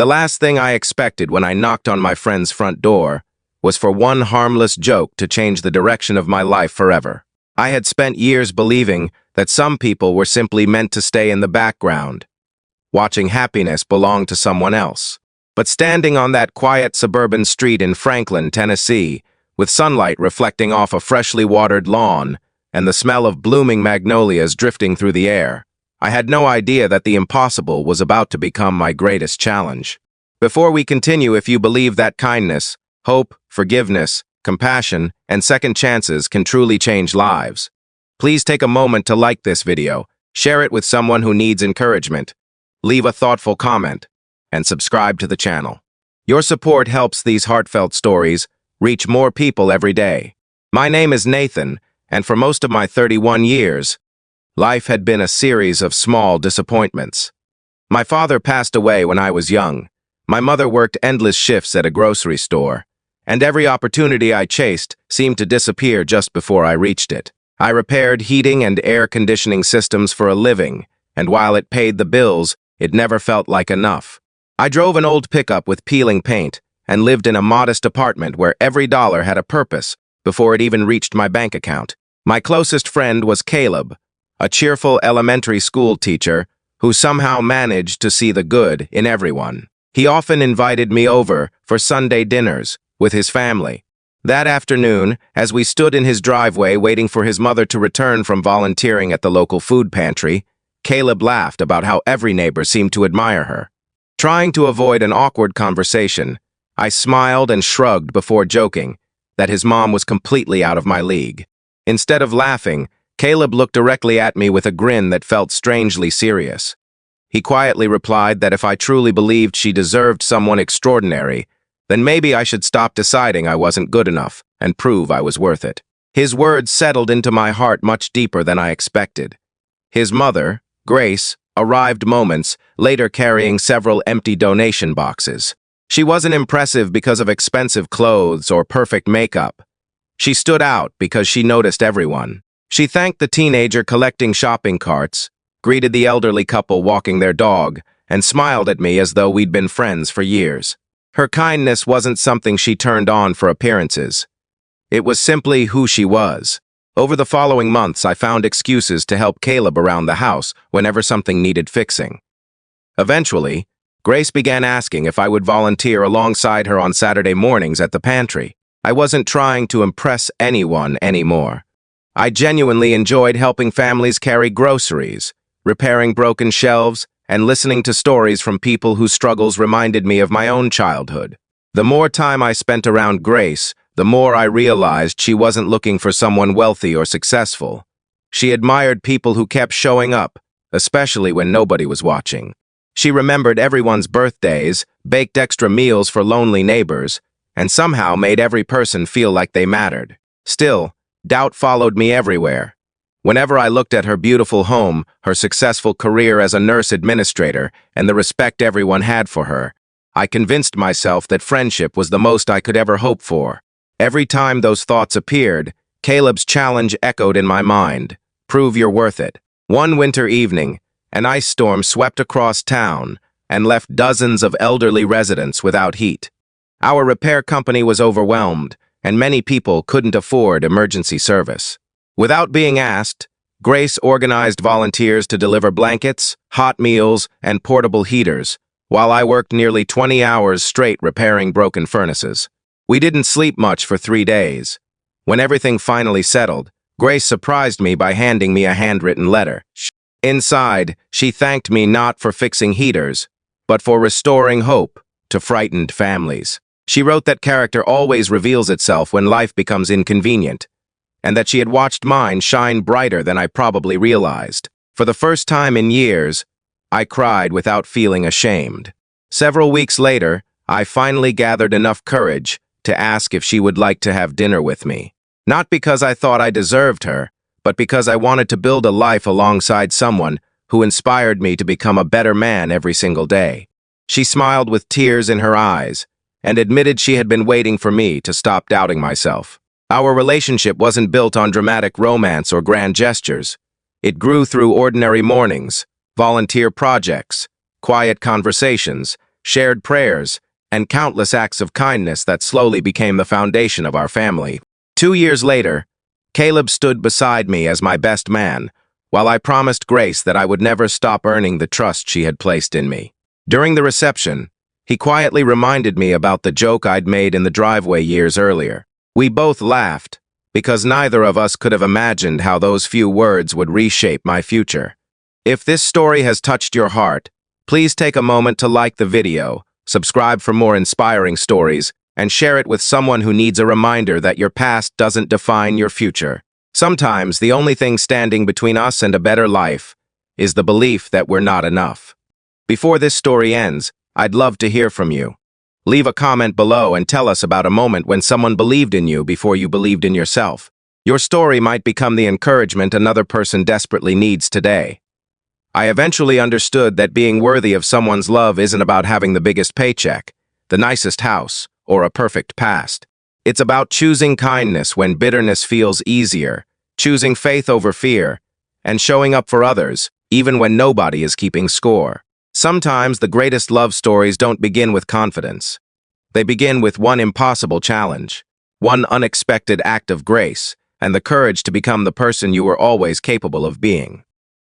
The last thing I expected when I knocked on my friend's front door was for one harmless joke to change the direction of my life forever. I had spent years believing that some people were simply meant to stay in the background, watching happiness belong to someone else. But standing on that quiet suburban street in Franklin, Tennessee, with sunlight reflecting off a freshly watered lawn and the smell of blooming magnolias drifting through the air, I had no idea that the impossible was about to become my greatest challenge. Before we continue, if you believe that kindness, hope, forgiveness, compassion, and second chances can truly change lives, please take a moment to like this video, share it with someone who needs encouragement, leave a thoughtful comment, and subscribe to the channel. Your support helps these heartfelt stories reach more people every day. My name is Nathan, and for most of my 31 years, life had been a series of small disappointments. My father passed away when I was young. My mother worked endless shifts at a grocery store, and every opportunity I chased seemed to disappear just before I reached it. I repaired heating and air conditioning systems for a living, and while it paid the bills, it never felt like enough. I drove an old pickup with peeling paint and lived in a modest apartment where every dollar had a purpose before it even reached my bank account. My closest friend was Caleb, a cheerful elementary school teacher who somehow managed to see the good in everyone. He often invited me over for Sunday dinners with his family. That afternoon, as we stood in his driveway waiting for his mother to return from volunteering at the local food pantry, Caleb laughed about how every neighbor seemed to admire her. Trying to avoid an awkward conversation, I smiled and shrugged before joking that his mom was completely out of my league. Instead of laughing, Caleb looked directly at me with a grin that felt strangely serious. He quietly replied that if I truly believed she deserved someone extraordinary, then maybe I should stop deciding I wasn't good enough and prove I was worth it. His words settled into my heart much deeper than I expected. His mother, Grace, arrived moments later carrying several empty donation boxes. She wasn't impressive because of expensive clothes or perfect makeup. She stood out because she noticed everyone. She thanked the teenager collecting shopping carts, greeted the elderly couple walking their dog, and smiled at me as though we'd been friends for years. Her kindness wasn't something she turned on for appearances. It was simply who she was. Over the following months, I found excuses to help Caleb around the house whenever something needed fixing. Eventually, Grace began asking if I would volunteer alongside her on Saturday mornings at the pantry. I wasn't trying to impress anyone anymore. I genuinely enjoyed helping families carry groceries, repairing broken shelves, and listening to stories from people whose struggles reminded me of my own childhood. The more time I spent around Grace, the more I realized she wasn't looking for someone wealthy or successful. She admired people who kept showing up, especially when nobody was watching. She remembered everyone's birthdays, baked extra meals for lonely neighbors, and somehow made every person feel like they mattered. Still, doubt followed me everywhere. Whenever I looked at her beautiful home, her successful career as a nurse administrator, and the respect everyone had for her, I convinced myself that friendship was the most I could ever hope for. Every time those thoughts appeared, Caleb's challenge echoed in my mind. Prove you're worth it. One winter evening, an ice storm swept across town and left dozens of elderly residents without heat. Our repair company was overwhelmed, and many people couldn't afford emergency service. Without being asked, Grace organized volunteers to deliver blankets, hot meals, and portable heaters, while I worked nearly 20 hours straight repairing broken furnaces. We didn't sleep much for 3 days. When everything finally settled, Grace surprised me by handing me a handwritten letter. Inside, she thanked me not for fixing heaters, but for restoring hope to frightened families. She wrote that character always reveals itself when life becomes inconvenient, and that she had watched mine shine brighter than I probably realized. For the first time in years, I cried without feeling ashamed. Several weeks later, I finally gathered enough courage to ask if she would like to have dinner with me. Not because I thought I deserved her, but because I wanted to build a life alongside someone who inspired me to become a better man every single day. She smiled with tears in her eyes and admitted she had been waiting for me to stop doubting myself. Our relationship wasn't built on dramatic romance or grand gestures. It grew through ordinary mornings, volunteer projects, quiet conversations, shared prayers, and countless acts of kindness that slowly became the foundation of our family. 2 years later, Caleb stood beside me as my best man, while I promised Grace that I would never stop earning the trust she had placed in me. During the reception, he quietly reminded me about the joke I'd made in the driveway years earlier. We both laughed, because neither of us could have imagined how those few words would reshape my future. If this story has touched your heart, please take a moment to like the video, subscribe for more inspiring stories, and share it with someone who needs a reminder that your past doesn't define your future. Sometimes the only thing standing between us and a better life is the belief that we're not enough. Before this story ends, I'd love to hear from you. Leave a comment below and tell us about a moment when someone believed in you before you believed in yourself. Your story might become the encouragement another person desperately needs today. I eventually understood that being worthy of someone's love isn't about having the biggest paycheck, the nicest house, or a perfect past. It's about choosing kindness when bitterness feels easier, choosing faith over fear, and showing up for others, even when nobody is keeping score. Sometimes the greatest love stories don't begin with confidence. They begin with one impossible challenge, one unexpected act of grace, and the courage to become the person you were always capable of being.